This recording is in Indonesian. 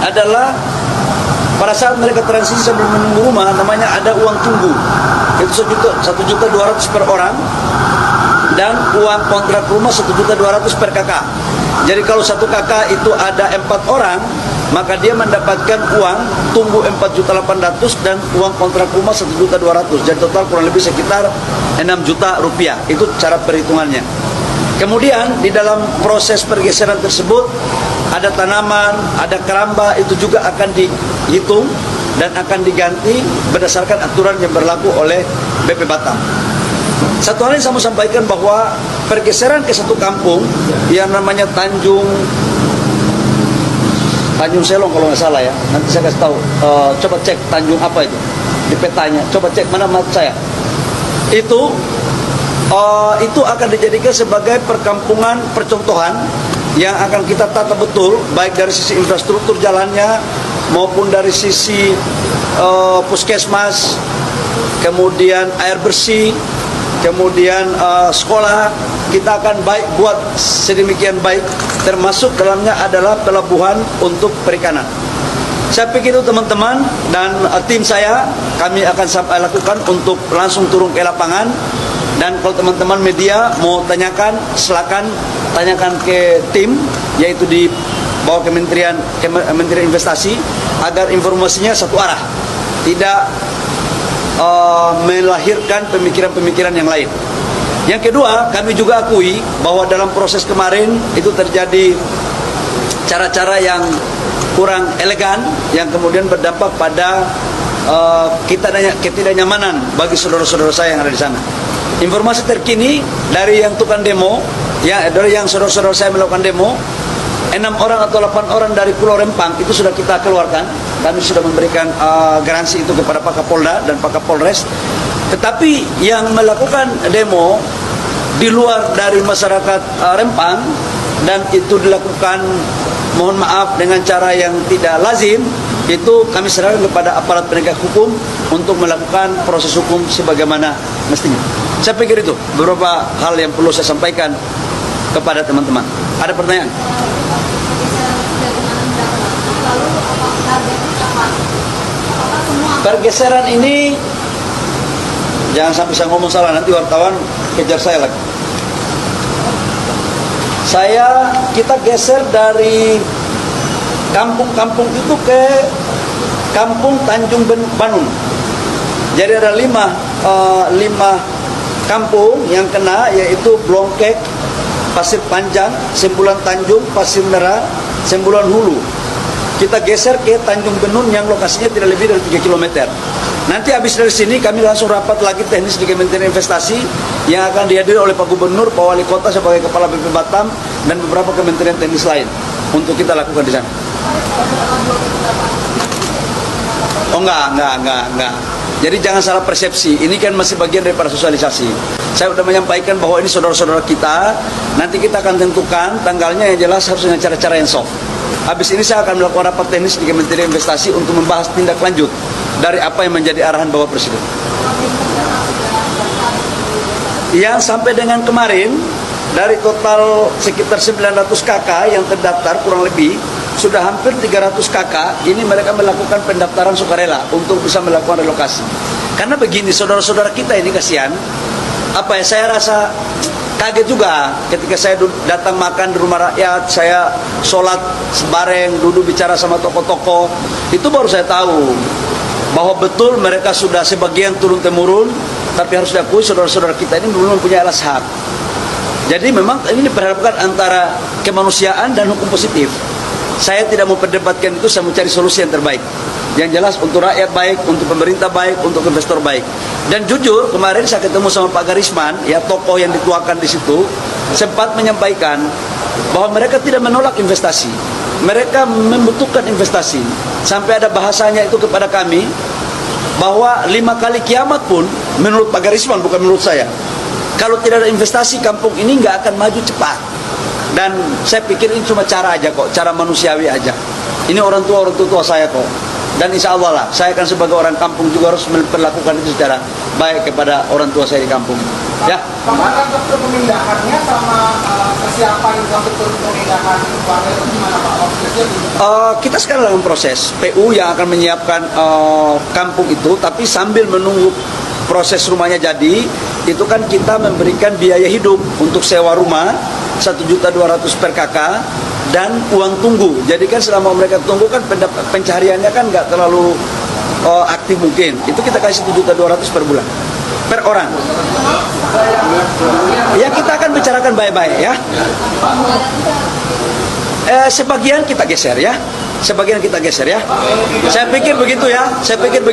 adalah pada saat mereka transisi sambil menunggu rumah, namanya ada uang tunggu. Itu 1.200.000 per orang, dan uang kontrak rumah 1.200.000 per kakak. Jadi kalau satu kakak itu ada 4 orang, maka dia mendapatkan uang tunggu 4.800.000 dan uang kontrak rumah 1.200.000. Jadi total kurang lebih sekitar 6 juta rupiah. Itu cara perhitungannya. Kemudian di dalam proses pergeseran tersebut ada tanaman, ada keramba, itu juga akan dihitung dan akan diganti berdasarkan aturan yang berlaku oleh BP Batam. Satu hal yang saya mau sampaikan bahwa pergeseran ke satu kampung yang namanya Tanjung Selong kalau nggak salah ya, nanti saya kasih tahu. Coba cek Tanjung apa itu di petanya, coba cek mana map saya. Itu akan dijadikan sebagai perkampungan percontohan yang akan kita tata betul, baik dari sisi infrastruktur jalannya maupun dari sisi puskesmas, kemudian air bersih, kemudian sekolah. Kita akan buat sedemikian baik, termasuk dalamnya adalah pelabuhan untuk perikanan. Saya pikir itu teman-teman dan tim saya, kami akan lakukan untuk langsung turun ke lapangan. Dan kalau teman-teman media mau tanyakan, silakan tanyakan ke tim, yaitu di bawah Kementerian Investasi, agar informasinya satu arah, tidak melahirkan pemikiran-pemikiran yang lain. Yang kedua, kami juga akui bahwa dalam proses kemarin itu terjadi cara-cara yang kurang elegan, yang kemudian berdampak pada ketidaknyamanan bagi saudara-saudara saya yang ada di sana. Informasi terkini dari yang tukang demo, dari yang saudara-saudara saya melakukan demo, 6 orang atau 8 orang dari Pulau Rempang itu sudah kita keluarkan. Kami sudah memberikan garansi itu kepada Pak Kapolda dan Pak Kapolres. Tetapi yang melakukan demo di luar dari masyarakat Rempang dan itu dilakukan, mohon maaf, dengan cara yang tidak lazim, itu kami serahkan kepada aparat penegak hukum untuk melakukan proses hukum sebagaimana mestinya. Saya pikir itu beberapa hal yang perlu saya sampaikan kepada teman-teman. Ada pertanyaan? Pergeseran ini jangan sampai saya ngomong salah, nanti wartawan kejar saya lagi. Kita geser dari kampung-kampung itu ke kampung Tanjung Banun. Jadi ada 5 kampung yang kena, yaitu Blongkek, Pasir Panjang, Sembulan Tanjung, Pasir Merah, Sembulan Hulu. Kita geser ke Tanjung Benun yang lokasinya tidak lebih dari 3 km. Nanti habis dari sini kami langsung rapat lagi teknis di Kementerian Investasi yang akan dihadiri oleh Pak Gubernur, Pak Wali Kota sebagai Kepala BP Batam dan beberapa kementerian teknis lain untuk kita lakukan di sana. Oh enggak. Jadi jangan salah persepsi. Ini kan masih bagian daripada sosialisasi. Saya sudah menyampaikan bahwa ini saudara-saudara kita. Nanti kita akan tentukan tanggalnya yang jelas harus dengan cara-cara yang soft. Habis ini saya akan melakukan rapat teknis di Kementerian Investasi untuk membahas tindak lanjut dari apa yang menjadi arahan Bapak Presiden. Yang sampai dengan kemarin, dari total sekitar 900 KK yang terdaftar kurang lebih, sudah hampir 300 KK, ini mereka melakukan pendaftaran sukarela untuk bisa melakukan relokasi. Karena begini, saudara-saudara kita ini kasihan, saya rasa kaget juga ketika saya datang makan di rumah rakyat, saya sholat sebareng, duduk bicara sama tokoh-tokoh, itu baru saya tahu bahwa betul mereka sudah sebagian turun-temurun, tapi harus diakui saudara-saudara kita ini belum mempunyai alas hak. Jadi memang ini diperhadapkan antara kemanusiaan dan hukum positif. Saya tidak mau perdebatkan itu, saya mau cari solusi yang terbaik. Yang jelas untuk rakyat baik, untuk pemerintah baik, untuk investor baik. Dan jujur kemarin saya ketemu sama Pak Garisman, ya tokoh yang dituakan di situ, sempat menyampaikan bahwa mereka tidak menolak investasi. Mereka membutuhkan investasi. Sampai ada bahasanya itu kepada kami bahwa 5 kali kiamat pun menurut Pak Garisman, bukan menurut saya, kalau tidak ada investasi kampung ini nggak akan maju cepat. Dan saya pikir ini cuma cara aja kok, cara manusiawi aja. Ini orang tua saya kok. Dan insya Allah lah, saya kan sebagai orang kampung juga harus memperlakukan itu secara baik kepada orang tua saya di kampung. Ya. Bagaimana untuk pemindahannya sama kesiapan untuk pemindahan warga itu gimana Pak? Kita sekarang dalam proses PU yang akan menyiapkan kampung itu, tapi sambil menunggu proses rumahnya jadi, itu kan kita memberikan biaya hidup untuk sewa rumah 1.200.000 per kakak dan uang tunggu. Jadi kan selama mereka tunggu kan pencariannya kan nggak terlalu aktif mungkin. Itu kita kasih 1.200.000 per bulan, per orang. Ya kita akan bicarakan baik-baik ya. Sebagian kita geser ya. Sebagian kita geser ya. Saya pikir begitu ya. Saya pikir begitu.